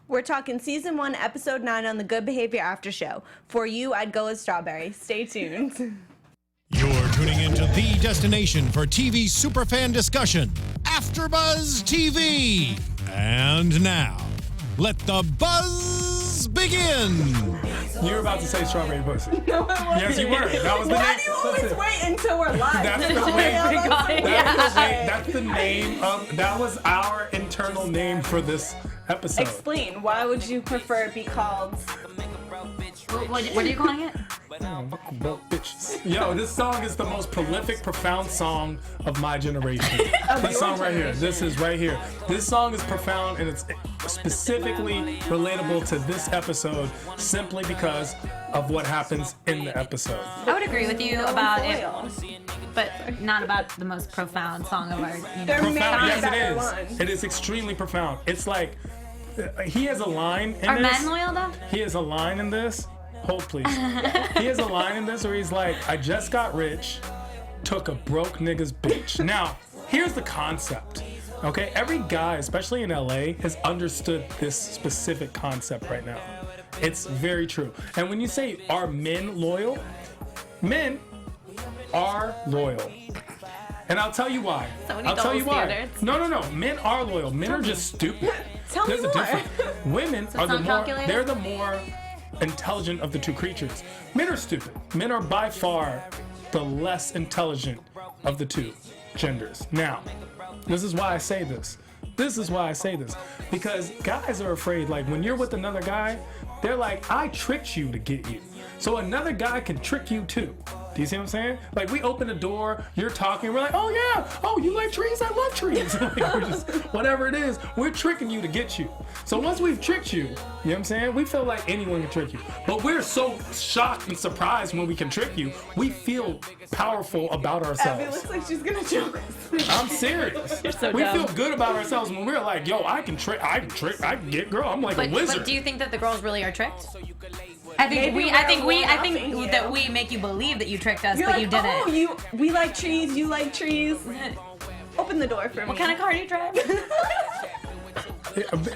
We're talking season 1, episode 9 on the Good Behavior After Show. For you, I'd go with strawberry. Stay tuned. You're tuning into the destination for TV superfan discussion, AfterBuzz TV. And now, let the buzz begin. You were about to say strawberry pussy. No, I wasn't. Yes, you were. That was the name. Why do you always wait until we're live? That's the name of. That was our internal name for this episode. Explain. Why would you prefer it be called? What are you calling it? Broke bitches. Yo, this song is the most prolific, profound song of my generation. This song right here. This is right here. This song is profound and it's specifically relatable to this episode simply because of what happens in the episode. I would agree with you about it, but not about the most profound song of our. Profound, yes, it is. It is extremely profound. It's like he has a line in Are this. men loyal though? He has a line in this. Hold please. He has a line in this where he's like, I just got rich, took a broke nigga's bitch. Now, here's the concept. Okay, every guy, especially in LA, has understood this specific concept right now. It's very true. And when you say, are men loyal? Men are loyal. And I'll tell you why. So many I'll tell you why. standards. No. Men are loyal. Men are just stupid. Tell me There's a more. difference. Women are the not more. calculated? They're the more intelligent of the two creatures. Men are stupid. Men are by far the less intelligent of the two genders. Now, this is why I say this. Because guys are afraid, like when you're with another guy, they're like, I tricked you to get you. So another guy can trick you too. Do you see what I'm saying? Like we open the door, you're talking, we're like, oh yeah, oh you like trees? I love trees. Like, we're just, whatever it is, we're tricking you to get you. So once we've tricked you, you know what I'm saying? We feel like anyone can trick you. But we're so shocked and surprised when we can trick you, we feel powerful about Abby ourselves. looks like she's gonna choke us. I'm serious. so We dumb. feel good about ourselves when we're like, yo, I can get girl. I'm like a wizard. But do you think that the girls really are tricked? Maybe we're I think one-upping you. that we make you believe that you tricked us, You're but like, you didn't. oh, we like trees, you like trees. Open the door for me. What kind of car do you drive?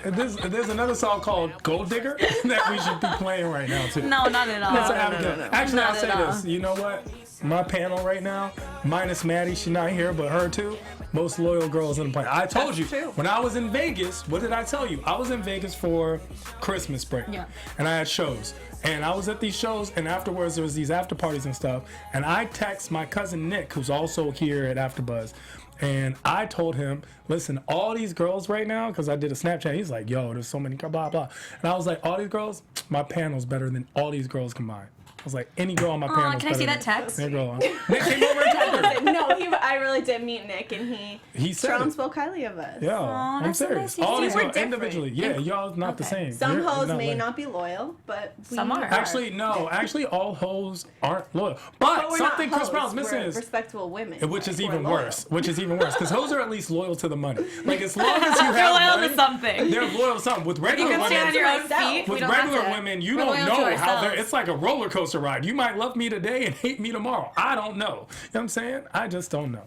There's another song called Gold Digger that we should be playing right now too. No, not at all. That's Abigail. Actually, Not I'll say at all. this. You know what? My panel right now, minus Maddie, she's not here, but her too. Most loyal girls in the planet. I told That's you true. when I was in Vegas. What did I tell you? I was in Vegas for Christmas break, Yeah. and I had shows. And I was at these shows, and afterwards there was these after parties and stuff. And I text my cousin Nick, who's also here at AfterBuzz, and I told him, listen, all these girls right now, because I did a Snapchat, he's like, yo, there's so many, blah, blah. And I was like, all these girls, my panel's better than all these girls combined. I was like, any girl on my panel. Can I see that text? Nick came over and told her. No, I really did meet Nick, and He said Trump it. spoke highly of us. Yeah, Aw, I'm that's so serious. nice. All these We're girls different. individually. Yeah, y'all not the Okay. same. Some You're hoes may like- not be loyal, but Some are. Actually, no. Actually, all hoes aren't loyal. But we're something not Chris hoes, Brown's missing we're is respectable women. which is who are even loyal. worse. Because hoes are at least loyal to the money. Like as long as you They're have loyal money, to something. they're loyal to something. With You regular can stand on women, your own myself. feet. We with don't have regular to. women, you We're don't loyal to know how they're. ourselves. It's like a roller coaster ride. You might love me today and hate me tomorrow. I don't know. You know what I'm saying? I just don't know.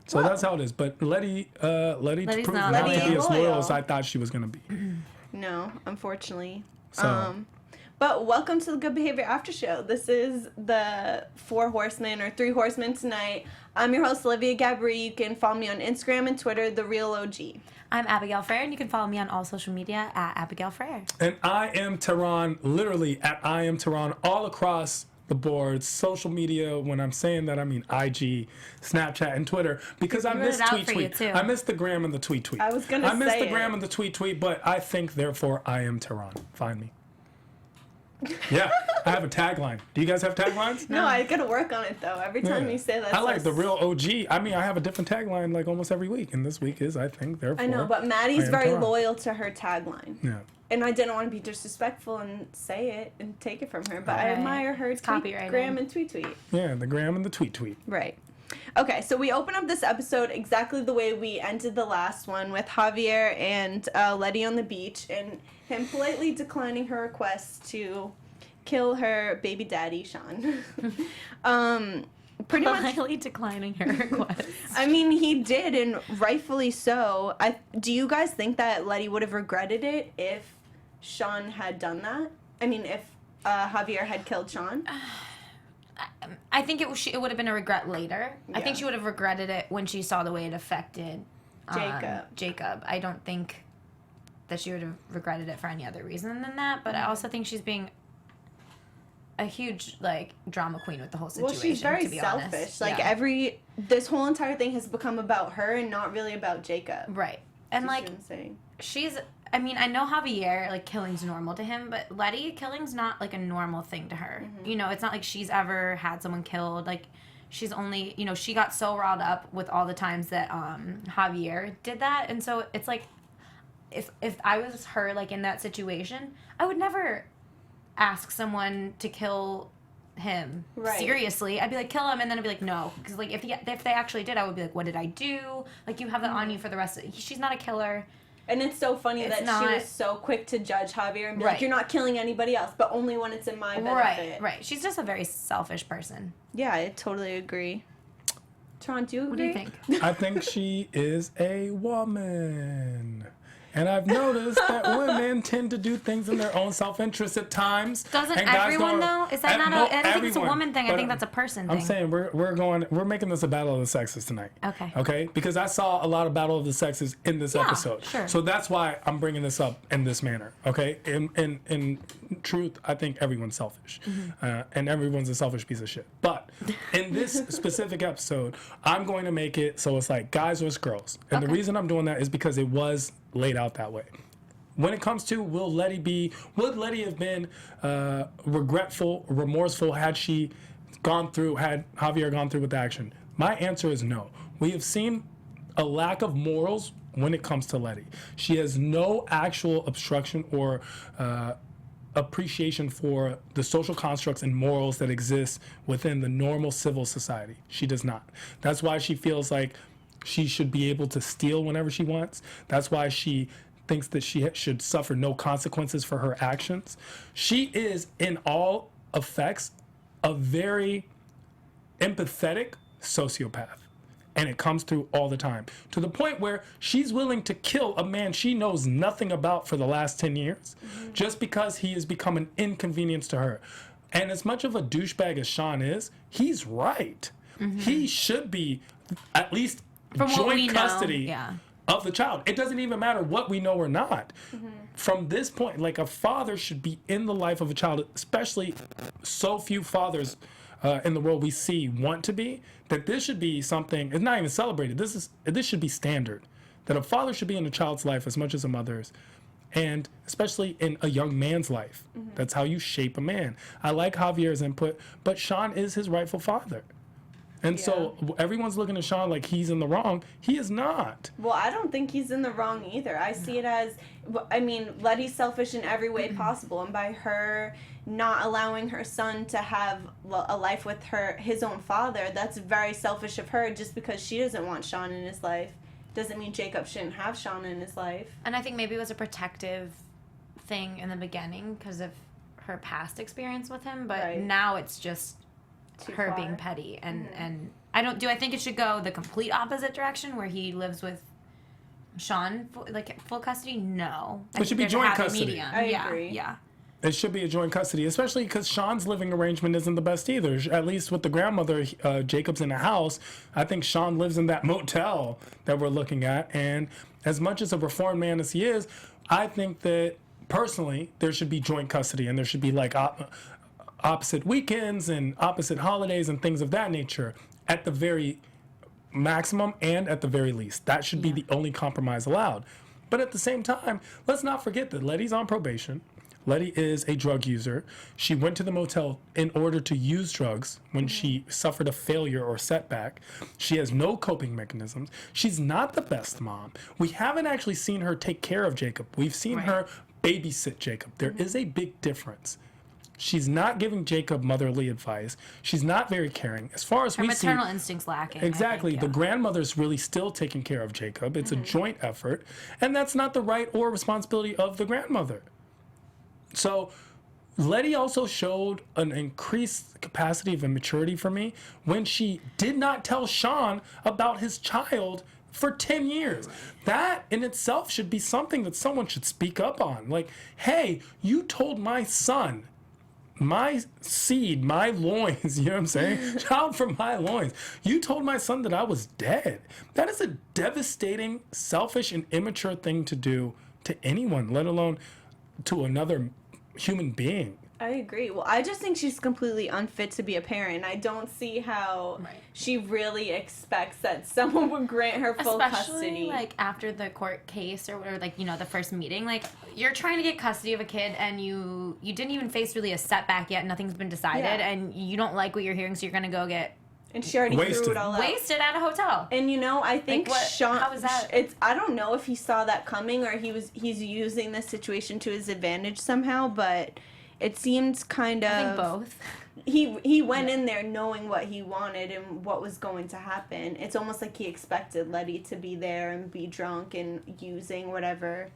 So that's how it is. But Letty Letty's proved not not to loyal. be as loyal Loyal. as I thought she was gonna be. No, unfortunately. So But welcome to the Good Behavior After Show. This is the 4 Horsemen or 3 Horsemen tonight. I'm your host, Olivia Gabaree. You can follow me on Instagram and Twitter, The Real OG. I'm Abigail Fraher, and you can follow me on all social media at Abigail Fraher. and I am Tehran, literally at I am Tehran, all across the board, social media. When I'm saying that, I mean IG, Snapchat, and Twitter, because I wrote miss it out tweet for you, tweet. too. I miss the gram and the tweet. I was gonna I miss say the gram it. and the tweet, but I think therefore I am Tehran. Find me. Yeah, I have a tagline. Do you guys have taglines? No, I gotta work on it though. Every time Yeah. you say that, I like the real OG. I mean, I have a different tagline like almost every week, and this week is I think therefore. I know, but I Maddie's am very Tehran. loyal to her tagline. Yeah. And I didn't want to be disrespectful and say it and take it from her, but I Right. admire her It's copyrighted. gram and tweet. Yeah, the gram and the tweet. Right. Okay, so we open up this episode exactly the way we ended the last one, with Javier and Letty on the beach and him politely declining her request to kill her baby daddy, Sean. Pretty much. Politely declining her request. I mean, he did, and rightfully so. Do you guys think that Letty would have regretted it if Sean had done that? I mean, if Javier had killed Sean? I think it would have been a regret later. I think Yeah. she would have regretted it when she saw the way it affected Jacob. I don't think that she would have regretted it for any other reason than that. But I also think she's being a huge like drama queen with the whole situation. Well, she's very to be selfish. honest. Like this whole entire thing has become about her and not really about Jacob. Right. And You see like what I'm saying? she's. I mean, I know Javier, like, killing's normal to him, but Letty, killing's not, like, a normal thing to her. Mm-hmm. You know, it's not like she's ever had someone killed. Like, she's only, you know, she got so riled up with all the times that Javier did that. And so it's like, if I was her, like, in that situation, I would never ask someone to kill him. Right. Seriously. I'd be like, kill him, and then I'd be like, no. Because, like, if they actually did, I would be like, what did I do? Like, you have that on you for the rest of it. She's not a killer. And it's so funny It's that not- she was so quick to judge Javier and be like, Right. you're not killing anybody else, but only when it's in my benefit. Right. She's just a very selfish person. Yeah, I totally agree. Tron, do you agree? What do you think? I think she is a woman. And I've noticed that women tend to do things in their own self-interest at times. Doesn't and guys everyone don't- though? Is that and not I don't think it's a everyone. woman thing. I But think that's a person thing. I'm saying we're making this a battle of the sexes tonight. Okay. Okay? Because I saw a lot of battle of the sexes in this episode. sure. So that's why I'm bringing this up in this manner. Okay? In truth, I think everyone's selfish. And everyone's a selfish piece of shit. But in this specific episode, I'm going to make it so it's like guys versus girls. And the reason I'm doing that is because it was laid out that way. When it comes to would Letty have been regretful, remorseful had Javier gone through with the action? My answer is no. We have seen a lack of morals when it comes to Letty. She has no actual obstruction or appreciation for the social constructs and morals that exist within the normal civil society. She does not. That's why she feels like she should be able to steal whenever she wants. That's why she thinks that she should suffer no consequences for her actions. She is, in all effects, a very empathetic sociopath. And it comes through all the time. To the point where she's willing to kill a man she knows nothing about for the last 10 years just because he has become an inconvenience to her. And as much of a douchebag as Sean is, he's right. He should be at least From what we joint know, custody yeah. of the child. It doesn't even matter what we know or not. From this point, like, a father should be in the life of a child, especially so few fathers in the world we see want to be, that this should be something, it's not even celebrated. This should be standard. That a father should be in a child's life as much as a mother's, and especially in a young man's life. That's how you shape a man. I like Javier's input, but Sean is his rightful father. And so everyone's looking at Sean like he's in the wrong. He is not. Well, I don't think he's in the wrong either. I see it as, I mean, Letty's selfish in every way possible, and by her not allowing her son to have a life with his own father, that's very selfish of her. Just because she doesn't want Sean in his life doesn't mean Jacob shouldn't have Sean in his life. And I think maybe it was a protective thing in the beginning because of her past experience with him, but Right. now it's just Too her far. being petty. And I think it should go the complete opposite direction where he lives with Sean, like, full custody? No. I It should think be there's a joint happy custody. medium. I yeah, agree. Yeah. It should be a joint custody, especially because Sean's living arrangement isn't the best either. At least with the grandmother, Jacob's in a house. I think Sean lives in that motel that we're looking at. And as much as a reformed man as he is, I think that personally there should be joint custody, and there should be like opposite weekends and opposite holidays and things of that nature at the very maximum and at the very least. That should be the only compromise allowed. But at the same time, let's not forget that Letty's on probation. Letty is a drug user. She went to the motel in order to use drugs when she suffered a failure or setback. She has no coping mechanisms. She's not the best mom. We haven't actually seen her take care of Jacob. We've seen her babysit Jacob. There is a big difference. She's not giving Jacob motherly advice. She's not very caring. As far as Her we see, maternal instinct's lacking. I exactly, think, the yeah. grandmother's really still taking care of Jacob. It's a joint effort, and that's not the right or responsibility of the grandmother. So Letty also showed an increased capacity of immaturity for me when she did not tell Sean about his child for 10 years. That in itself should be something that someone should speak up on. Like, hey, you told my son, my seed, my loins, you know what I'm saying? Child from my loins. You told my son that I was dead. That is a devastating, selfish, and immature thing to do to anyone, let alone to another human being. I agree. Well, I just think she's completely unfit to be a parent. I don't see how she really expects that someone would grant her full Especially, custody. like, after the court case or whatever, like, you know, the first meeting. Like, you're trying to get custody of a kid and you didn't even face really a setback yet. Nothing's been decided. Yeah. And you don't like what you're hearing, so you're going to go get and she already threw it all out. wasted at a hotel. And you know, I think Sean. How is that? I don't know if he saw that coming or he's using this situation to his advantage somehow, but it seems kind of. I think both. He went in there knowing what he wanted and what was going to happen. It's almost like he expected Letty to be there and be drunk and using whatever.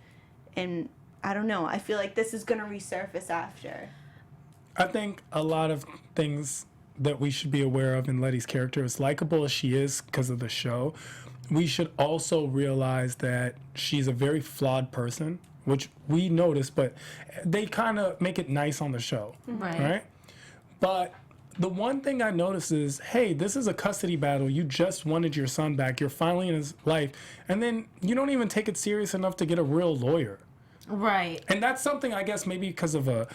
And I don't know. I feel like this is going to resurface after. I think a lot of things that we should be aware of in Letty's character, as likable as she is because of the show, we should also realize that she's a very flawed person, which we notice, but they kind of make it nice on the show. Right? But the one thing I noticed is, hey, this is a custody battle. You just wanted your son back. You're finally in his life. And then you don't even take it serious enough to get a real lawyer. Right. And that's something, I guess, maybe because of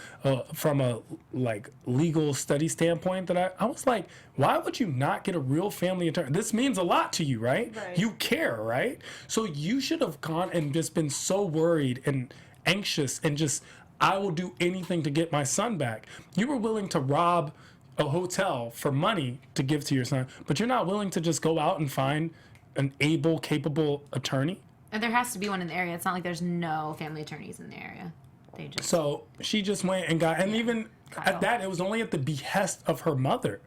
from a like legal study standpoint, that I was like, why would you not get a real family attorney? This means a lot to you, right? You care, right? So you should have gone and just been so worried and anxious and just, I will do anything to get my son back. You were willing to rob a hotel for money to give to your son, but you're not willing to just go out and find an able, capable attorney. And there has to be one in the area. It's not like there's no family attorneys in the area. They just. So she just went and got, and even at that, it was only at the behest of her mother.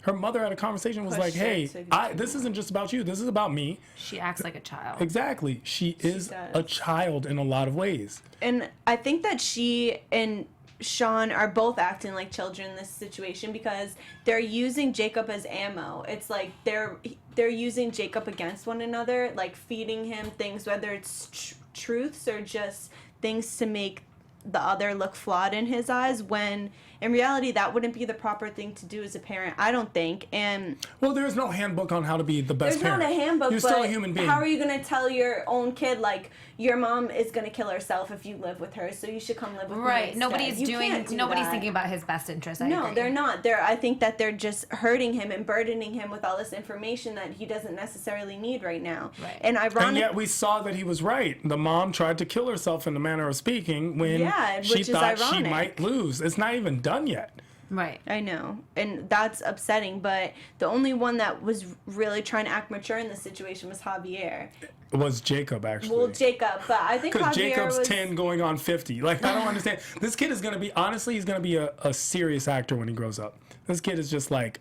Her mother had a conversation, was like, hey, this isn't just about you. This is about me. She acts like a child. Exactly. She is a child in a lot of ways. And I think that she and Sean are both acting like children in this situation because they're using Jacob as ammo. It's like they're using Jacob against one another, like feeding him things, whether it's truths or just things to make the other look flawed in his eyes, when in reality that wouldn't be the proper thing to do as a parent, I don't think. And well, there's no handbook on how to be the best parent. There's not a handbook. You're but still a human being. How are you going to tell your own kid, like, your mom is going to kill herself if you live with her, so you should come live with me instead? Nobody's that. thinking about his best interest. No, they're not. I think that they're just hurting him and burdening him with all this information that he doesn't necessarily need right now. Right. And And yet we saw that he was right. The mom tried to kill herself, in the manner of speaking, when she thought she might lose. It's not even done yet. Right. I know. And that's upsetting, but the only one that was really trying to act mature in this situation was Javier. It was Jacob, actually. Well, Jacob, but I think because Javier Jacob's was 10 going on 50. Like, I don't understand. This kid is going to be, honestly, he's going to be a serious actor when he grows up. This kid is just like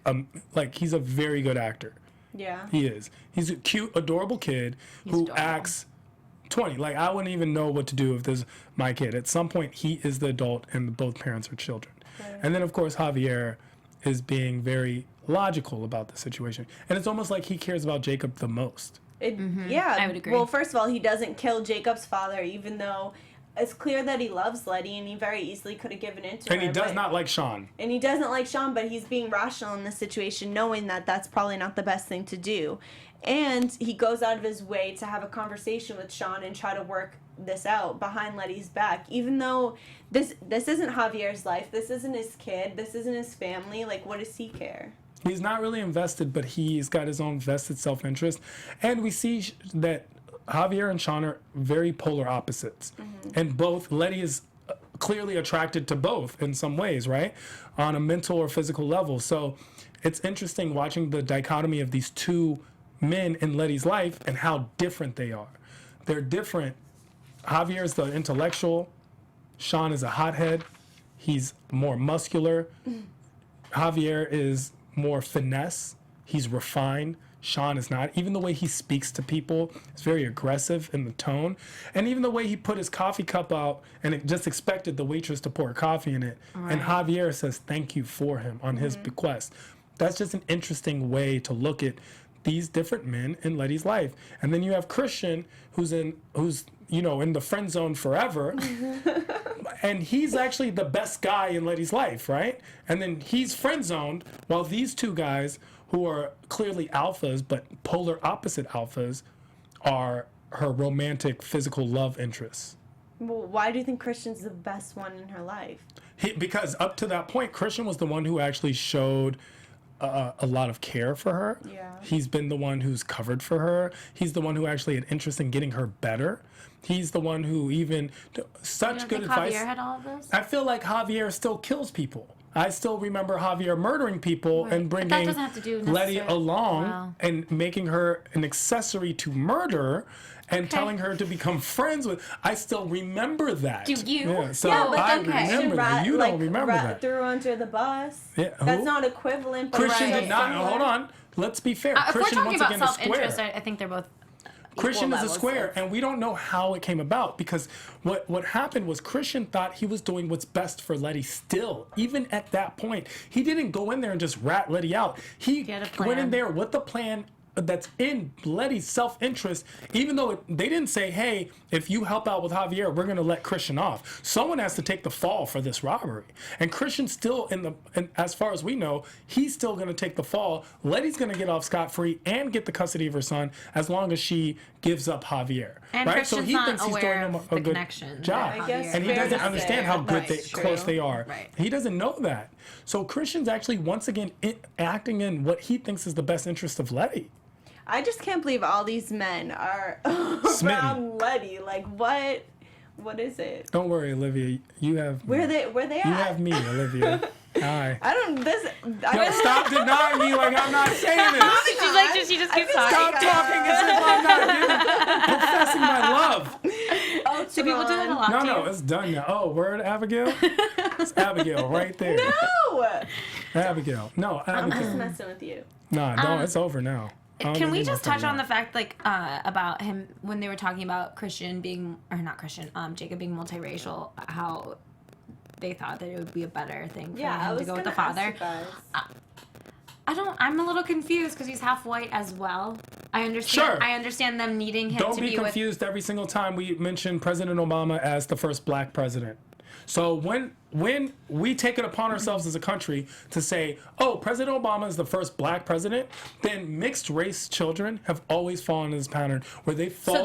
he's a very good actor. Yeah. He is. He's a cute, adorable kid who acts 20. Like, I wouldn't even know what to do if this is my kid. At some point, he is the adult and both parents are children. Right. And then, of course, Javier is being very logical about the situation. And it's almost like he cares about Jacob the most. Yeah. I would agree. Well, first of all, he doesn't kill Jacob's father, even though it's clear that he loves Letty, and he very easily could have given in to her. And he does not like Sean. And he doesn't like Sean, but he's being rational in this situation, knowing that that's probably not the best thing to do. And he goes out of his way to have a conversation with Sean and try to work this out behind Letty's back, even though this isn't Javier's life, this isn't his kid, this isn't his family. Like, what does he care? He's not really invested, but he's got his own vested self-interest. And we see that Javier and Sean are very polar opposites. And both, Letty is clearly attracted to both in some ways, right? On a mental or physical level. So it's interesting watching the dichotomy of these two men in Letty's life and how different they are. They're different. Javier is the intellectual. Sean is a hothead. He's more muscular. Javier is more finesse. He's refined. Sean is not. Even the way he speaks to people is very aggressive in the tone. And even the way he put his coffee cup out and it just expected the waitress to pour coffee in it. Right. And Javier says thank you for him on his bequest. That's just an interesting way to look at these different men in Letty's life. And then you have Christian, who's in the friend zone forever. And he's actually the best guy in Letty's life, right? And then he's friend zoned, while these two guys, who are clearly alphas, but polar opposite alphas, are her romantic physical love interests. Well, why do you think Christian's the best one in her life? Because up to that point, Christian was the one who actually showed a lot of care for her. Yeah. He's been the one who's covered for her. He's the one who actually had interest in getting her better. He's the one who even such good advice. Javier had all of those? I feel like Javier still kills people. I still remember Javier murdering people and bringing that doesn't have to do Letty necessarily- along Wow. and making her an accessory to murder and telling her to become friends with. I still remember that. Do you? Yeah, so Yeah, but I okay. remember that. You don't remember that. Threw under the bus. Yeah, That's who? not equivalent. But Christian right. did not. Hold on. Let's be fair. If we're Christian talking once about again is self-interest, square. I think they're both Christian equal is a levels square, of- and we don't know how it came about, because what happened was Christian thought he was doing what's best for Letty still. Even at that point, he didn't go in there and just rat Letty out. He had a went in plan. there with the plan that's in Letty's self-interest, even though they didn't say, hey, if you help out with Javier, we're going to let Christian off. Someone has to take the fall for this robbery. And Christian's still as far as we know, he's still going to take the fall. Letty's going to get off scot-free and get the custody of her son as long as she gives up Javier. And right? Christian's So he not thinks he's doing aware him of a the good connection job. that I guess And he fair doesn't to understand say how good that's close true. they are. Right. He doesn't know that. So Christian's actually once again acting in what he thinks is the best interest of Letty. I just can't believe all these men are Smitten. around Letty. Like, what? What is it? Don't worry, Olivia. You have Where me. they at? You have me, Olivia. Hi. I don't. This. Yo, stop denying me like I'm not saying this. She's like, she just keeps talking. Stop talking as if I'm not professing my love. Oh, Do people do that a lot? No, to it's done now. Oh, word, Abigail? It's Abigail right there. No. Abigail. No, I'm just Abigail. messing with you. No, no, it's over now. I don't Can we need my just touch phone on now. the fact, like, about him when they were talking about Christian being, or not Christian, Jacob being multiracial, how they thought that it would be a better thing for Yeah, I him was to go with gonna the ask father. you guys. I'm a little confused because he's half white as well. I understand. Sure. I understand them needing him Don't to be be confused every single time we mention President Obama as the first black president. So when we take it upon ourselves as a country to say, oh, President Obama is the first black president, then mixed race children have always fallen in this pattern where they fall,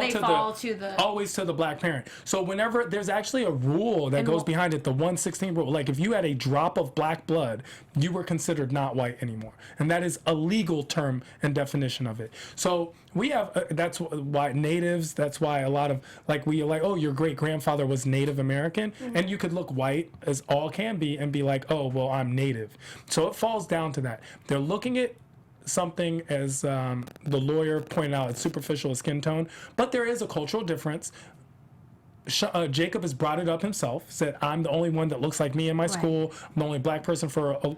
always to the black parent. So whenever there's actually a rule that goes behind it, the 116 rule, like if you had a drop of black blood, you were considered not white anymore. And that is a legal term and definition of it. So we have, that's why natives, that's why a lot of, like, we are like, oh, your great grandfather was Native American, and you could look white as all can be and be like, oh, well, I'm Native. So it falls down to that. They're looking at something, as the lawyer pointed out, it's superficial as skin tone, but there is a cultural difference. Jacob has brought it up himself, said, I'm the only one that looks like me in my school. I'm the only black person for a No,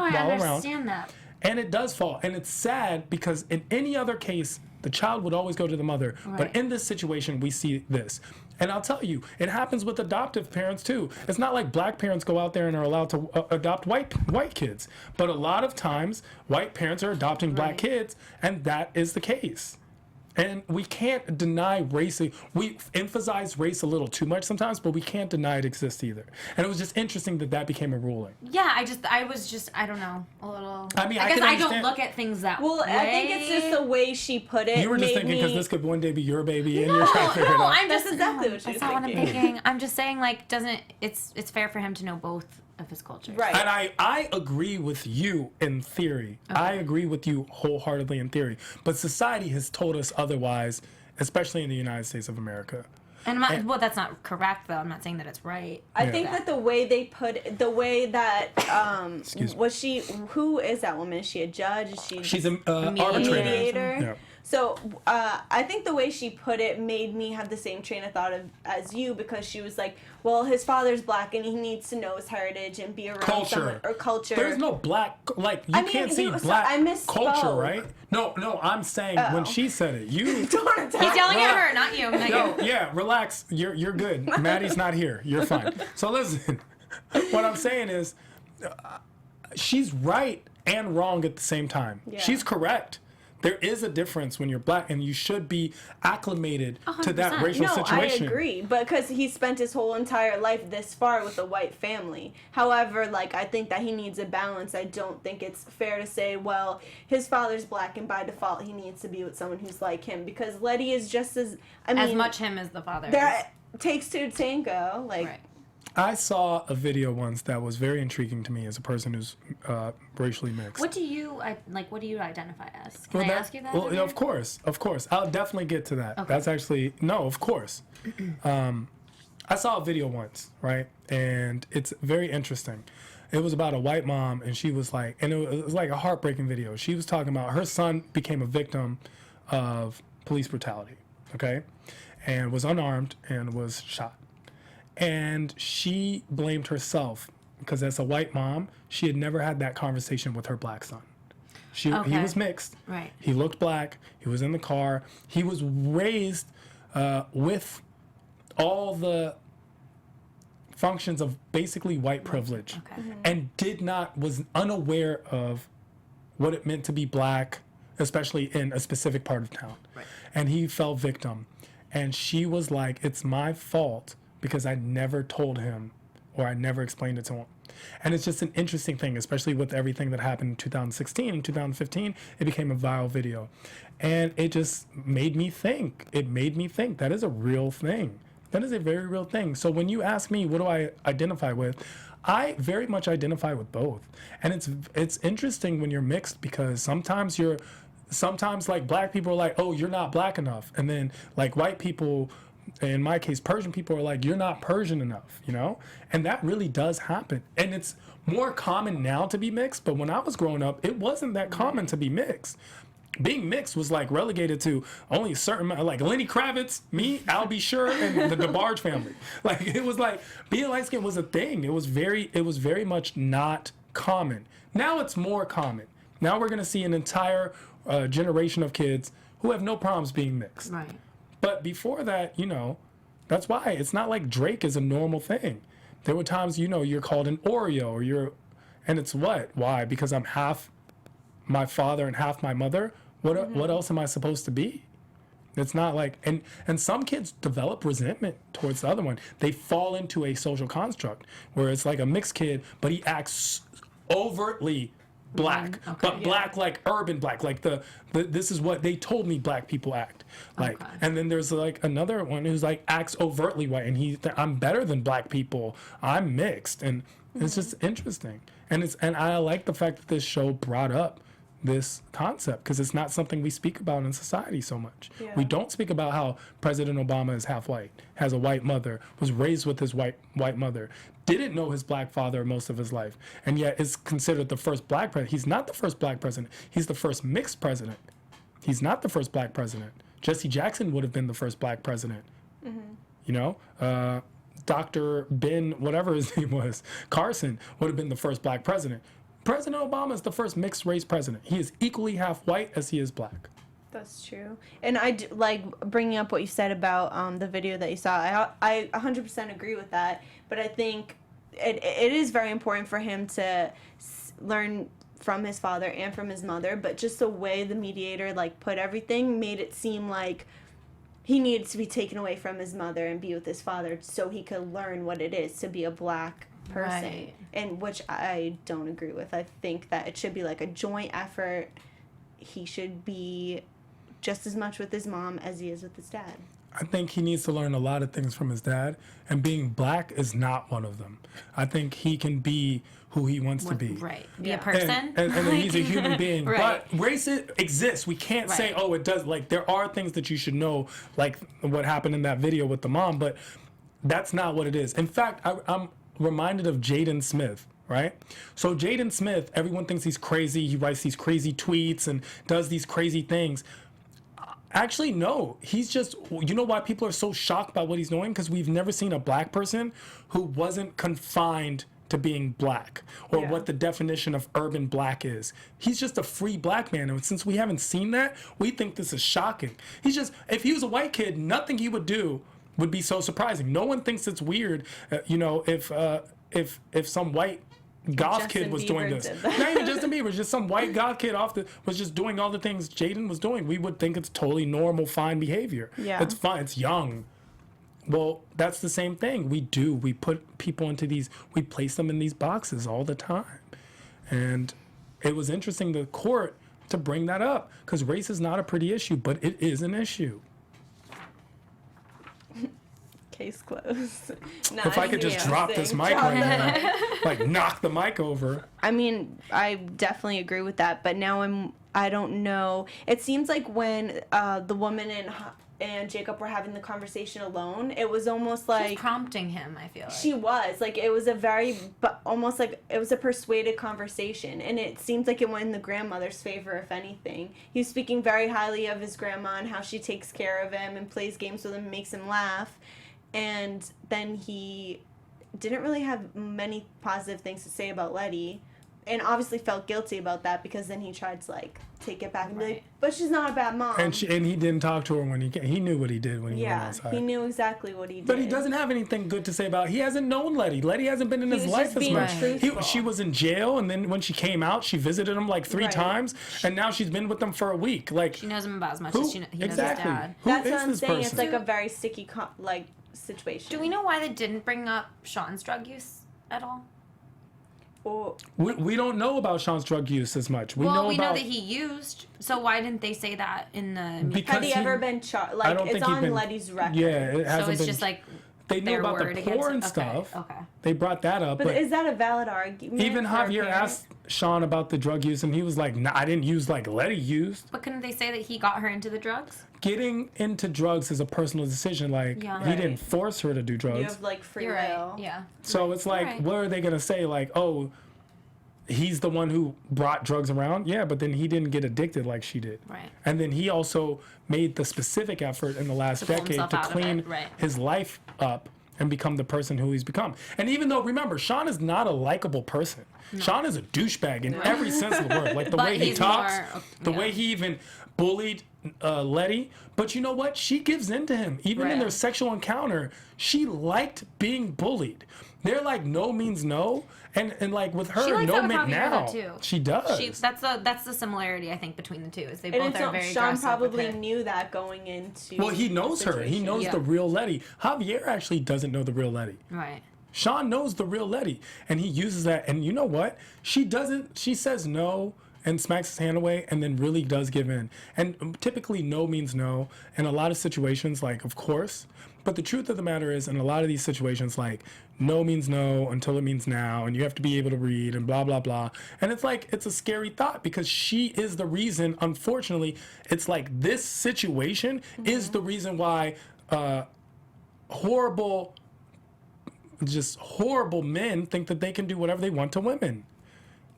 I while around. understand that. And it does fall. And it's sad because in any other case, the child would always go to the mother. Right. But in this situation, we see this. And I'll tell you, it happens with adoptive parents too. It's not like black parents go out there and are allowed to adopt white kids. But a lot of times, white parents are adopting black kids, and that is the case. And we can't deny race. We emphasize race a little too much sometimes, but we can't deny it exists either. And it was just interesting that became a ruling. Yeah, I don't know, a little. I mean, I guess can I understand- don't look at things that Well, way. I think it's just the way she put it. You were just made thinking because me- this could one day be your baby, and you're trying to figure it No, out. I'm just That's exactly what she That's was not what I'm thinking. thinking. I'm just saying, like, it's fair for him to know both of his cultures. Right. And I agree with you in theory. I agree with you wholeheartedly in theory. But society has told us otherwise, especially in the United States of America. And well, that's not correct, though. I'm not saying that it's right. I think that the way they put the way that Excuse me. was she, who is that woman? Is she a judge? Is she She's an mediator. arbitrator. mediator? Yeah. So I think the way she put it made me have the same train of thought as you, because she was like, well, his father's black and he needs to know his heritage and be around someone, or culture. There's no black, like, you can't see black I misspoke. culture, right? No, I'm saying when she said it. You. Don't attack He's yelling me. at her, not you. Not No, you. yeah, relax. You're good. Maddie's not here. You're fine. So listen, what I'm saying is, she's right and wrong at the same time. Yeah. She's correct. There is a difference when you're black, and you should be acclimated to that 100%. racial No, situation. I agree, but because he spent his whole entire life this far with a white family. However, like, I think that he needs a balance. I don't think it's fair to say, well, his father's black and by default he needs to be with someone who's like him, because Letty is just as, I mean, As much him as the father. there takes two to tango. Like, Right. I saw a video once that was very intriguing to me as a person who's racially mixed. What do you identify as? Can Well, I ask you that? Well, earlier? of course. I'll definitely get to that. Okay. That's actually no, of course. I saw a video once, right, and it's very interesting. It was about a white mom, and she was like, and it was like a heartbreaking video. She was talking about her son became a victim of police brutality, okay, and was unarmed and was shot. And she blamed herself because as a white mom, she had never had that conversation with her black son. He was mixed. Right. He looked black. He was in the car. He was raised with all the functions of basically white privilege, Okay. and was unaware of what it meant to be black, especially in a specific part of town. Right. And he fell victim. And she was like, it's my fault because I never told him or I never explained it to him. And it's just an interesting thing, especially with everything that happened in 2016 and 2015. It became a viral video. And it just made me think. It made me think that is a real thing. That is a very real thing. So when you ask me, what do I identify with? I very much identify with both. And it's interesting when you're mixed because sometimes like black people are like, oh, you're not black enough. And then like white people, in my case, Persian people are like, you're not Persian enough, you know? And that really does happen. And it's more common now to be mixed, but when I was growing up, it wasn't that common to be mixed. Being mixed was like relegated to only a certain, like Lenny Kravitz, me, Al B. Sure, and the DeBarge family. Like it was like being light skinned was a thing. It was very much not common. Now it's more common. Now we're gonna see an entire generation of kids who have no problems being mixed. Right. But before that, you know, that's why it's not like Drake is a normal thing. There were times, you know, you're called an Oreo or and it's what? Why? Because I'm half my father and half my mother. What else am I supposed to be? It's not like, and some kids develop resentment towards the other one. They fall into a social construct where it's like a mixed kid, but he acts overtly black, but black like urban black, like the this is what they told me black people act like. Okay. And then there's like another one who's like acts overtly white, and I'm better than black people. I'm mixed, and it's just interesting. And I like the fact that this show brought up this concept because it's not something we speak about in society so much. Yeah. We don't speak about how President Obama is half white, has a white mother, was raised with his white mother, didn't know his black father most of his life, and yet is considered the first black president. He's not the first black president. He's the first mixed president. He's not the first black president. Jesse Jackson would have been the first black president. You know, Dr. Ben, whatever his name was, Carson would have been the first black president. President Obama is the first mixed race president. He is equally half white as he is black. that's true. And I like bringing up what you said about the video that you saw. I 100% agree with that. But I think it is very important for him to learn from his father and from his mother. But just the way the mediator like put everything made it seem like he needed to be taken away from his mother and be with his father so he could learn what it is to be a black person. Right. And which I don't agree with. I think that it should be like a joint effort. He should be just as much with his mom as he is with his dad. I think he needs to learn a lot of things from his dad, and being black is not one of them. I think he can be who he wants to be. Right. Be Yeah. a person. And then he's a human being. Right. But race exists. We can't say, oh, it does. Like, there are things that you should know, like what happened in that video with the mom, but that's not what it is. In fact, I'm reminded of Jaden Smith, right? So Jaden Smith, everyone thinks he's crazy. He writes these crazy tweets and does these crazy things. Actually, no. He's just, you know why people are so shocked by what he's doing? Because we've never seen a black person who wasn't confined to being black or what the definition of urban black is. He's just a free black man. And since we haven't seen that, we think this is shocking. He's just, if he was a white kid, nothing he would do would be so surprising. No one thinks it's weird, you know, if some white goth Justin kid was Bieber doing this. did that. Not even Justin Bieber, just some white goth kid was just doing all the things Jaden was doing. We would think it's totally normal, fine behavior. Yeah. It's fine. It's young. Well, that's the same thing. We put people into we place them in these boxes all the time. And it was interesting the court to bring that up because race is not a pretty issue, but it is an issue. Case closed. If I could just drop this mic right now, like knock the mic over. I mean, I definitely agree with that, but now I don't know. It seems like when the woman and Jacob were having the conversation alone, it was almost like She's prompting him, I feel like. she was like it was almost like it was a persuaded conversation, and it seems like it went in the grandmother's favor. If anything, he was speaking very highly of his grandma and how she takes care of him and plays games with him and makes him laugh. And then he didn't really have many positive things to say about Letty, and obviously felt guilty about that because then he tried to like take it back and be like, but she's not a bad mom. And he didn't talk to her when he knew what he did when he went outside. He knew exactly what he did. But he doesn't have anything good to say about. He hasn't known Letty. Letty hasn't been in his was life just as being much. truthful. She was in jail, and then when she came out, she visited him like 3 Right. times, and now she's been with them for a week. Like She knows him about as much who as he knows exactly? his dad. Who That's is what I'm this saying. person? It's like a very sticky situation. Do we know why they didn't bring up Sean's drug use at all? Or, we don't know about Sean's drug use as much. We Well, know we about know that he used, so why didn't they say that in the... because had he ever been charged? Like, don't it's think he's on been- Letty's record. Yeah, it hasn't so it's been. just like they knew their about word the against porn it. stuff. Okay. They brought that up, But is that a valid argument? even for a Javier parent? asked Sean about the drug use, and he was like, "Nah, I didn't use like Letty used." But couldn't they say that he got her into the drugs? Getting into drugs is a personal decision. Like Yeah. he Right. didn't force her to do You drugs. have like free You're will. right. Yeah. So it's like, Right. what are they gonna say? Like, oh, he's the one who brought drugs around. Yeah, but then he didn't get addicted like she did. Right. And then he also made the specific effort in the last To pull decade himself to out of clean it, right. his life up and become the person who he's become. And even though, remember, Sean is not a likable person. Sean is a douchebag in every sense of the word. Like the But way he he's talks, more, the yeah. way he even bullied Letty. But you know what? She gives in to him. Even in Right. their sexual encounter, she liked being bullied. They're like, no means no. And like with her, She likes no that with meant Javier, now. though, too. She does. That's the similarity I think between the two is they And both it's are not, very Sean aggressive with probably her. knew that going into. Well, he knows the her. He situation. knows Yeah. the real Letty. Javier actually doesn't know the real Letty. Right. Sean knows the real Letty, and he uses that. And you know what? She doesn't. She says no and smacks his hand away, and then really does give in. And typically, no means no. In a lot of situations, like of course. But the truth of the matter is, in a lot of these situations, like no means no until it means now, and you have to be able to read and blah blah blah. And it's like it's a scary thought because she is the reason. Unfortunately, it's like this situation is the reason why horrible men think that they can do whatever they want to women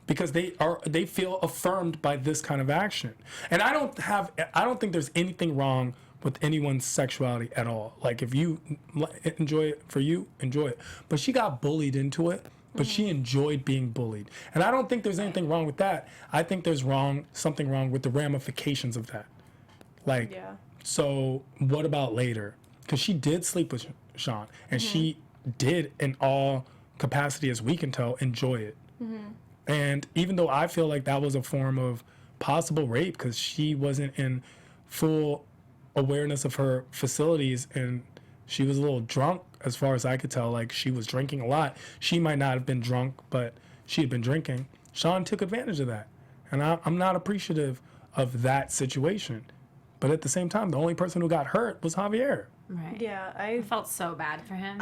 because they feel affirmed by this kind of action. And I don't think there's anything wrong with anyone's sexuality at all. Like if you enjoy it for you, enjoy it. But she got bullied into it, but she enjoyed being bullied. And I don't think there's anything wrong with that. I think there's something wrong with the ramifications of that. Like, Yeah. so what about later? Because she did sleep with Sean, and she did, in all capacity as we can tell, enjoy it. And even though I feel like that was a form of possible rape, because she wasn't in full awareness of her facilities, and she was a little drunk, as far as I could tell. Like, she was drinking a lot. She might not have been drunk, but she had been drinking. Sean took advantage of that, and I'm not appreciative of that situation. But at the same time, the only person who got hurt was Javier. Right. Yeah, I felt so bad for him.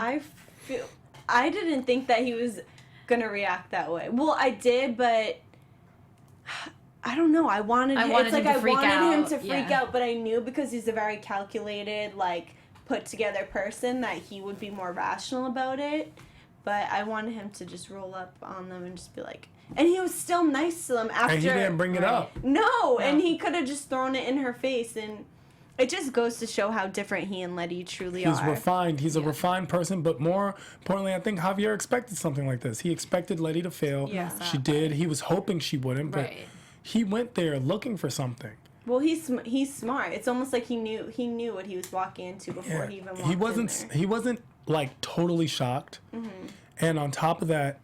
I didn't think that he was gonna react that way. Well, I did, but I don't know. I wanted him to freak out, but I knew because he's a very calculated, like, put together person that he would be more rational about it. But I wanted him to just roll up on them and just be like, and he was still nice to them after. And he didn't bring it up. No, and he could have just thrown it in her face, and it just goes to show how different he and Letty truly He's are. refined. He's a refined person, but more importantly, I think Javier expected something like this. He expected Letty to fail. Yeah. She did. He was hoping she wouldn't, but Right. he went there looking for something. Well, he's smart. It's almost like he knew what he was walking into before he even walked in there. He wasn't like totally shocked. And on top of that,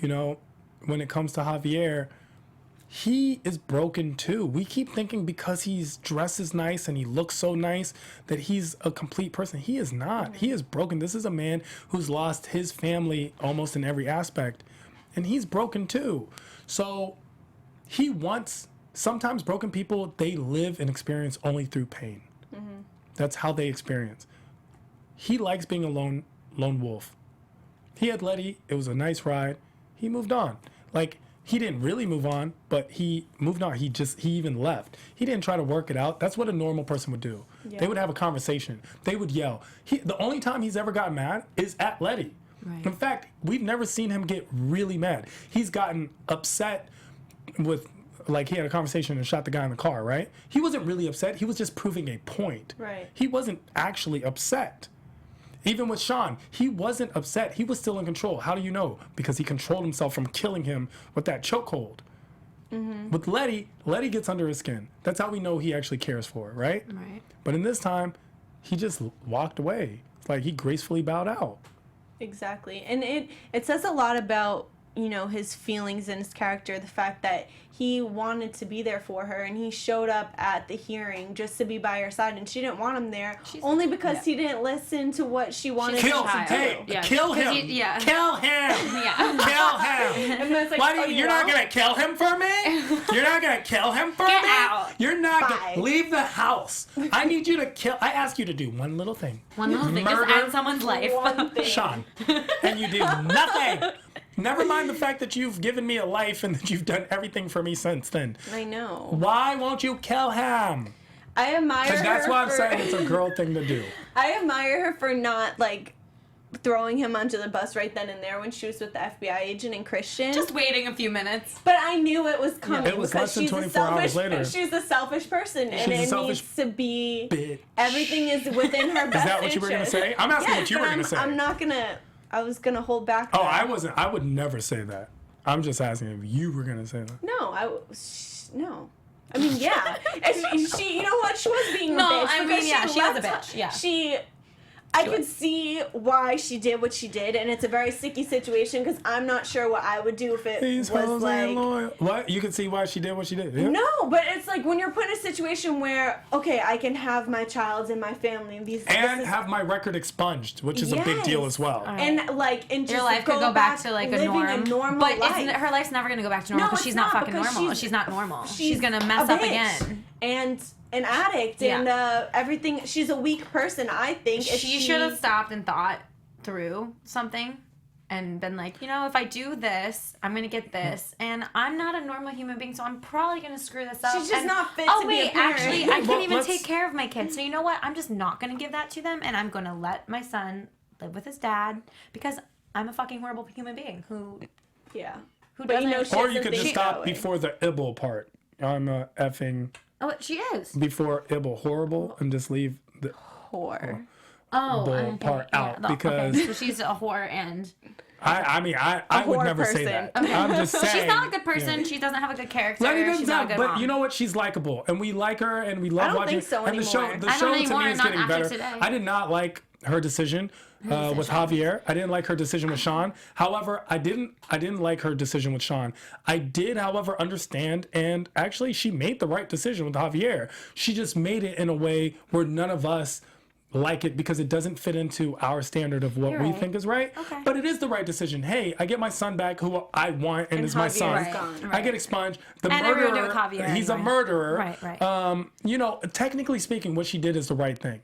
you know, when it comes to Javier, he is broken too. We keep thinking because he's dresses nice and he looks so nice that he's a complete person. He is not. He is broken. This is a man who's lost his family almost in every aspect, and he's broken too. So he wants, sometimes broken people, they live and experience only through pain. That's how they experience. He likes being a lone wolf. He had Letty. It was a nice ride. He moved on. Like, he didn't really move on, but he moved on. He even left. He didn't try to work it out. That's what a normal person would do. Yeah. They would have a conversation. They would yell. The only time he's ever gotten mad is at Letty. Right. In fact, we've never seen him get really mad. He's gotten upset with, like, he had a conversation and shot the guy in the car, right? He wasn't really upset. He was just proving a point. Right. He wasn't actually upset. Even with Sean, he wasn't upset. He was still in control. How do you know? Because he controlled himself from killing him with that chokehold. With Letty gets under his skin. That's how we know he actually cares for her, right? Right. But in this time, he just walked away. It's like he gracefully bowed out. Exactly. And it says a lot about, you know, his feelings and his character, the fact that he wanted to be there for her and he showed up at the hearing just to be by her side, and she didn't want him there only because he didn't listen to what she wanted to do. Kill him! Kill him! Kill him! Kill him! And it's like, why you're not gonna kill him for me? You're not gonna kill him for me? Out. You're not gonna leave the house. I need you to kill. I ask you to do one little thing. One little thing. Just end someone's life. Sean. And you did nothing. Never mind the fact that you've given me a life and that you've done everything for me since then. I know. Why won't you kill him? I admire her. Because that's why I'm saying it's a girl thing to do. I admire her for not, like, throwing him onto the bus right then and there when she was with the FBI agent and Christian. Just waiting a few minutes. But I knew it was coming. It was less than 24 hours later. She's a selfish person, and it needs to be... Bitch. Everything is within her best interest. Is that what you were going to say? I'm asking what you were going to say. I'm not going to... I was going to hold back. Oh, I wasn't. I would never say that. I'm just asking if you were going to say that. No, no. I mean, yeah. she, you know what? She was being a bitch. No, I mean, yeah, she was a bitch. Yeah. I could see why she did what she did, and it's a very sticky situation because I'm not sure what I would do if it was like... Loyal. What? You can see why she did what she did? Yeah. No, but it's like when you're put in a situation where, okay, I can have my child and my family and have my record expunged, which is a big deal as well. Right. And just your life could go back to like a normal but life. Her life's never gonna go back to normal because she's not fucking normal. She's not normal. She's gonna mess up again. And an addict and everything. She's a weak person, I think. She should have stopped and thought through something and been like, you know, if I do this, I'm going to get this. And I'm not a normal human being, so I'm probably going to screw this up. She's just not fit to be a parent. Actually, I can't even take care of my kids. So you know what? I'm just not going to give that to them, and I'm going to let my son live with his dad because I'm a fucking horrible human being who doesn't... Or you could just stop before the Ibble part. I'm a effing... Oh, she is. Before Ibble horrible and just leave the whore. Part out because so she's a whore and I would never say that. Okay. I'm just saying she's not a good person. Yeah. She doesn't have a good character. She's not a good mom. You know what? She's likable and we like her and we love watching. So and the show to me is getting better. Today. I did not like her decision with Javier. I didn't like her decision with Sean. However, I didn't like her decision with Sean. I did, however, understand, and actually she made the right decision with Javier. She just made it in a way where none of us like it because it doesn't fit into our standard of what we think is right. Okay. But it is the right decision. Hey, I get my son back who I want and is my son. Right. I get expunged. The and murderer, Javier he's a murderer. Right. You know, technically speaking, what she did is the right thing.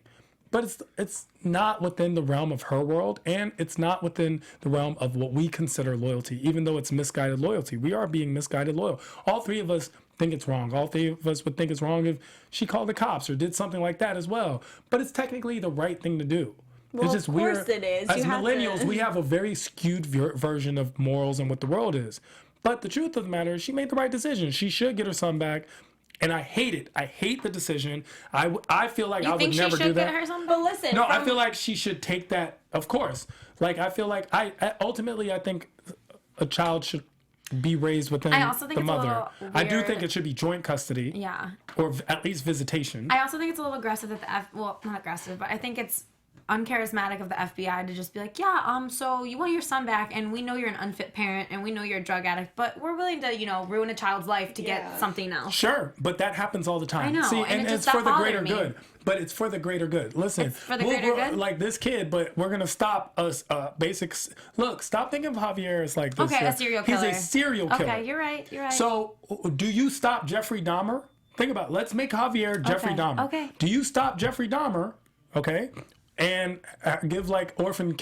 But it's not within the realm of her world, and it's not within the realm of what we consider loyalty, even though it's misguided loyalty. We are being misguided loyal. All three of us think it's wrong. All three of us would think it's wrong if she called the cops or did something like that as well. But it's technically the right thing to do. Well, it's just of course it is. As millennials, we have a very skewed version of morals and what the world is. But the truth of the matter is she made the right decision. She should get her son back. And I hate it. I hate the decision. I feel like I would never do that. Get her something? But listen. No, I feel like she should take that. Of course. Like I feel like I think a child should be raised within the mother. I do think it should be joint custody. Yeah. Or at least visitation. I also think it's a little aggressive that not aggressive, but I think it's uncharismatic of the FBI to just be like, yeah, so you want your son back, and we know you're an unfit parent, and we know you're a drug addict, but we're willing to, ruin a child's life to get something else. Sure, but that happens all the time. I know, See, and it's for the greater good. But it's for the greater good. Listen, It's for the greater good? Like this kid, but we're gonna stop us. Basics. Look, stop thinking of Javier as like this. Okay, a serial killer. He's a serial killer. Okay, you're right. So, do you stop Jeffrey Dahmer? Think about it. Let's make Javier Jeffrey Dahmer. Okay. Do you stop Jeffrey Dahmer? Okay. And give like orphan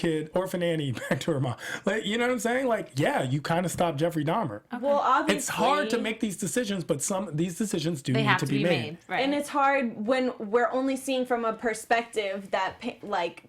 Annie back to her mom. Like, you know what I'm saying? Like, yeah, you kind of stop Jeffrey Dahmer. Okay. Well, obviously, it's hard to make these decisions, but these decisions do they need have to be made. Right. And it's hard when we're only seeing from a perspective that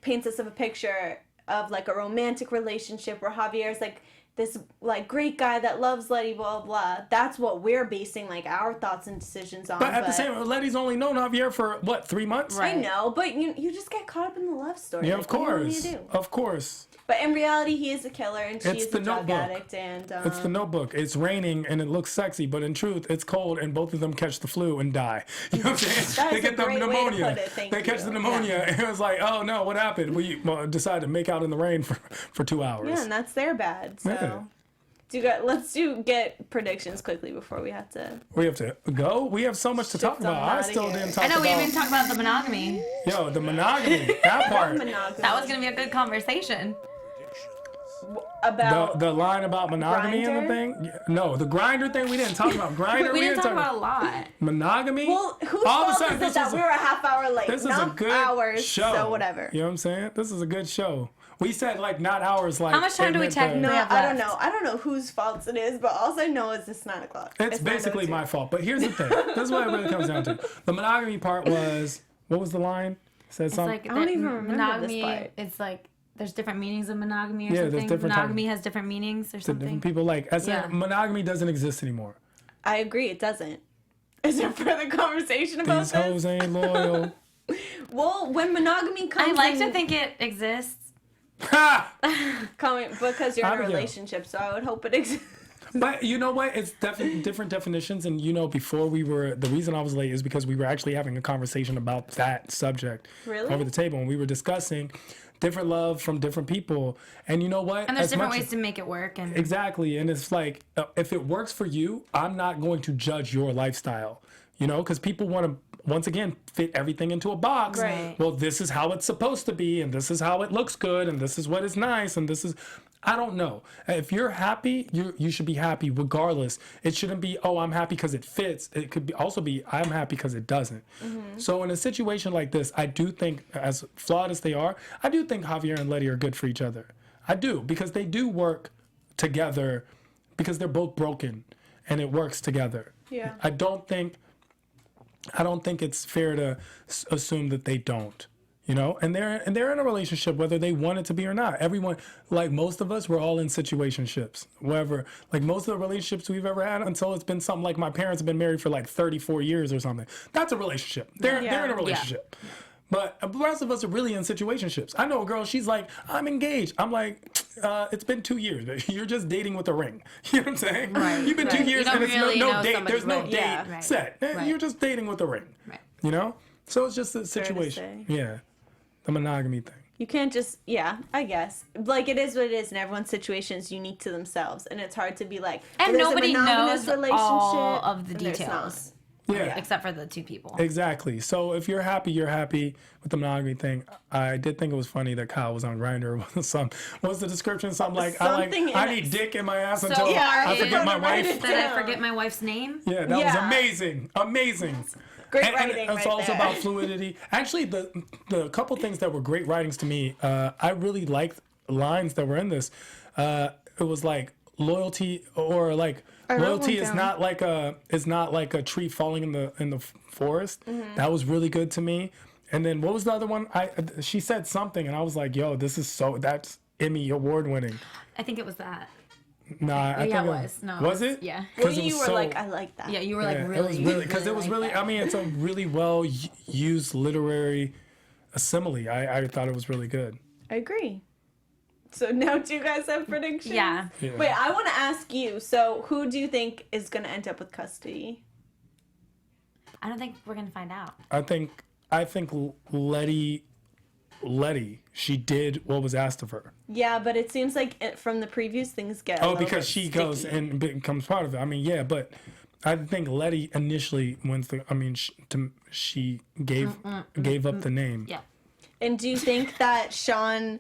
paints us of a picture of like a romantic relationship where Javier's like this like great guy that loves Letty, blah, blah. That's what we're basing like our thoughts and decisions on. But at the same time, Letty's only known Javier for what, 3 months? I know, but you just get caught up in the love story. Yeah, like, of course. What do? Of course. But in reality, he is a killer and she's It's the a drug Notebook. addict. And It's the Notebook. It's raining and it looks sexy, but in truth, it's cold and both of them catch the flu and die. You know what I'm saying? That They is get a the great way to pneumonia. put it. Thank They catch you. the pneumonia and it was like, oh no, what happened? We decided to make out in the rain for 2 hours. Yeah, and that's their bad. So. Yeah. Let's get predictions quickly before we have to. We have to go. We have so much to talk Shift on about. I outta still here. didn't talk I know, about. we didn't even talk about the monogamy. Yo, the monogamy. That part. Monogamy. That was going to be a good conversation. About The line about monogamy and the Grindr? thing. Yeah, no, the grinder thing we didn't talk about. Grinder. We didn't talk about a lot. monogamy. well, whose All of a fault sudden, is this it that is we were a half hour late? This is not a good hours, show. so whatever. You know what I'm saying? This is a good show. We said like not hours. Like How much time do we meant take? to- No, have I don't left. know. I don't know whose fault it is, but all I know is it's 9 o'clock. It's basically 9:02. my fault. But here's the thing. This is what it really comes down to. The monogamy part was, what was the line? It said It's something. like I don't that even remember this monogamy. part. It's like there's different meanings of monogamy or Yeah, there's something. different type- Monogamy has different meanings or something. Different people like I said, Yeah. monogamy doesn't exist anymore. I agree, it doesn't. Is there further conversation about These this? hoes ain't loyal. Well, when monogamy I comes like in, to think it exists. Ha! because you're in a Abigail. relationship, so I would hope it exists. But you know what? It's different definitions. And before the reason I was late is because we were actually having a conversation about that subject Really? over the table. And we were discussing different love from different people. And you know what? And there's As different much ways to make it work. And Exactly. And it's like, if it works for you, I'm not going to judge your lifestyle, because people want to, once again, fit everything into a box. Right. Well, this is how it's supposed to be, and this is how it looks good, and this is what is nice, and this is, I don't know. If you're happy, you should be happy regardless. It shouldn't be, oh, I'm happy because it fits. It could also be, I'm happy because it doesn't. Mm-hmm. So in a situation like this, I do think, as flawed as they are, I do think Javier and Letty are good for each other. I do, because they do work together, because they're both broken, and it works together. Yeah. I don't think it's fair to assume that they don't, and they're in a relationship whether they want it to be or not. Everyone, like most of us, we're all in situationships, wherever. Like most of the relationships we've ever had, until it's been something like my parents have been married for like 34 years or something. That's a relationship. They're in a relationship. But the rest of us are really in situationships. I know a girl, she's like, I'm engaged. I'm like, it's been 2 years. You're just dating with a ring. You know what I'm saying? Right, You've been right. 2 years You don't and it's really no know date. somebody, There's no right. date Yeah, right. set. Right. You're just dating with a ring. Right. So it's just a to situation. say. Yeah. The monogamy thing. You can't just, I guess. Like, it is what it is, and everyone's situation is unique to themselves, and it's hard to be like, And there's a nobody monogamous knows all of the and there's not. details. Yeah. Except for the two people. Exactly. So if you're happy with the monogamy thing. I did think it was funny that Kyle was on Grindr. What's the description? Something like, I need dick in my ass until I forget my wife. Did I forget my wife's name? Yeah, that was amazing. Amazing. Great writing and it's right also there. about fluidity. Actually, the couple things that were great writings to me, I really liked lines that were in this. It was like loyalty, or like loyalty is not like a tree falling in the forest. Mm-hmm. That was really good to me. And then what was the other one? She said something, and I was like, "Yo, that's Emmy award winning." I think it was that. Nah, I think it was. No, was it? Yeah. 'Cause Well, it you was were so- like, I like that. Yeah, you were Yeah, like really. it was really because it was really. that. I mean, it's a really well used literary simile. I thought it was really good. I agree. So now do you guys have predictions? Yeah. Yeah. Wait, I want to ask you. So who do you think is going to end up with custody? I don't think we're gonna find out. I think Letty Letty. She did what was asked of her. Yeah, but it seems like from the previews things get. Oh, because she goes and becomes part of it. I mean, yeah, but I think Letty initially wins the. I mean, she gave up the name. Yeah. And do you think that Sean?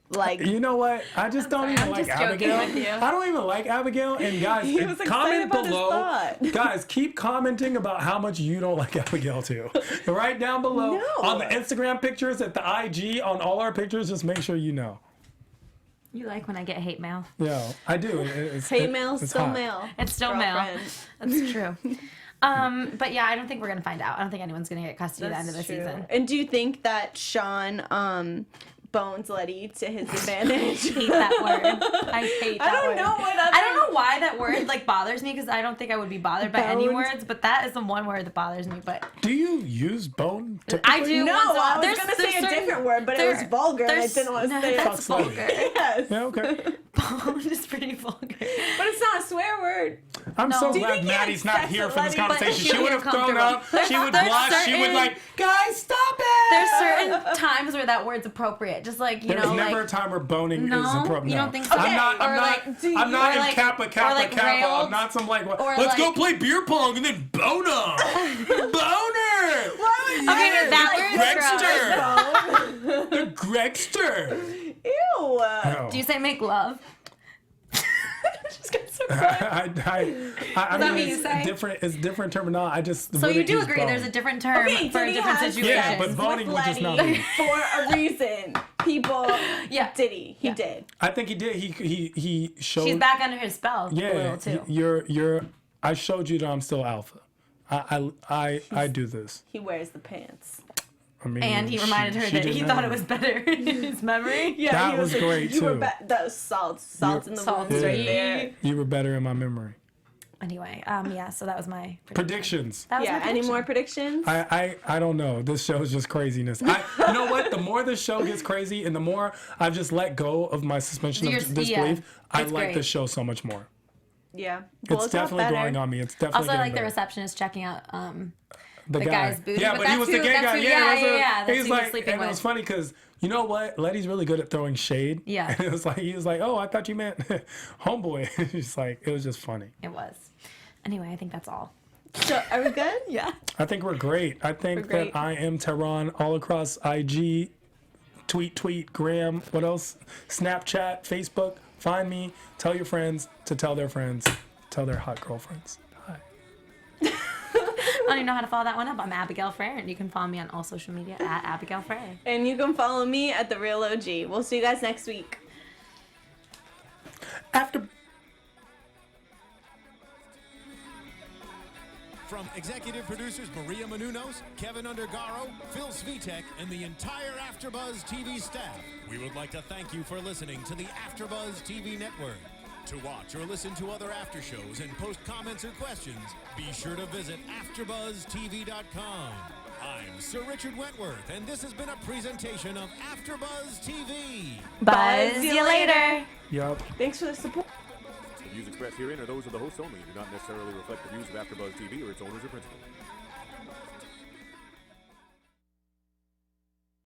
Like, you know what? I just don't even like Abigail. I don't even like Abigail. And guys, comment below. Guys, keep commenting about how much you don't like Abigail too. Right down below on the Instagram pictures, at the IG, on all our pictures. Just make sure you know. You like when I get hate mail? Yeah, I do. Hate mail's still hot. mail. It's still mail. That's true. But yeah, I don't think we're gonna find out. I don't think anyone's gonna get custody at the end of the season. And do you think that Sean bones Letty to his advantage? I hate that word. I hate that word. I don't know why that word like bothers me, because I don't think I would be bothered by any words, but that is the one word that bothers me. But do you use bone? I do. No, I was gonna say a different word, but it was vulgar, and I didn't want to say it. That's vulgar. Yes. Yeah, okay. Bone is pretty vulgar. But it's not a swear word. I'm so Do you glad think he Maddie's had not sex here with for this Letty? conversation. But She would have thrown up. She would there's blush. She would like, guys, stop it. There's certain times where that word's appropriate. Just like, you There's know, never like, a time where boning is no, appropriate. you don't think so? Okay, I'm not in Kappa. railed, I'm not some like, or let's go like- play beer pong and then boner. Boner. Okay, that word. The Gregster. Ew. No. Do you say make love? Just got so quiet. I that mean, what you say? It's different terminology. I just So you wouldn't do use agree bone. there's a different term Okay, for a Diddy different has situation. Yeah, but sex boning with would just not Letty be. for a reason. People. Yeah. Diddy. He did. I think he did. He showed. She's back under his spell. Yeah, a little too. you're. I showed you that I'm still alpha. I do this. He wears the pants. I mean, And he reminded her that he thought it was better in his memory. Yeah, That he was like, great, you were too. that was salt in the Salt. wounds right Yeah. there. You were better in my memory. Anyway, yeah, so that was my Predictions. That was my Yeah. Any prediction. more predictions? I don't know. This show is just craziness. You know what? The more this show gets crazy, and the more I've just let go of my suspension of disbelief, I it's like great. this show so much more. Yeah. It's definitely growing on me. It's definitely Also, I like getting the better. receptionist checking out the guy's booty. Yeah, but he was the gay guy. Yeah. That's He's who he was like, sleeping and it was with. funny because you know what? Letty's really good at throwing shade. Yeah. And it was like he was like, "Oh, I thought you meant homeboy." It's like it was just funny. It was. Anyway, I think that's all. So, are we good? Yeah. I think we're great. I think We're great. that I am Tehran all across IG, tweet, Gram, what else? Snapchat, Facebook. Find me. Tell your friends to tell their friends. Tell their hot girlfriends. Hi. I don't even know how to follow that one up. I'm Abigail Fraher, and you can follow me on all social media at Abigail Fraher. And you can follow me at The Real OG. We'll see you guys next week. After. From executive producers Maria Menounos, Kevin Undergaro, Phil Svitek, and the entire AfterBuzz TV staff, we would like to thank you for listening to the AfterBuzz TV network. To watch or listen to other after shows and post comments or questions, be sure to visit AfterBuzzTV.com. I'm Sir Richard Wentworth, and this has been a presentation of AfterBuzz TV. Buzz you later. Yup. Thanks for the support. The views expressed herein are those of the hosts only and do not necessarily reflect the views of AfterBuzz TV or its owners or principals.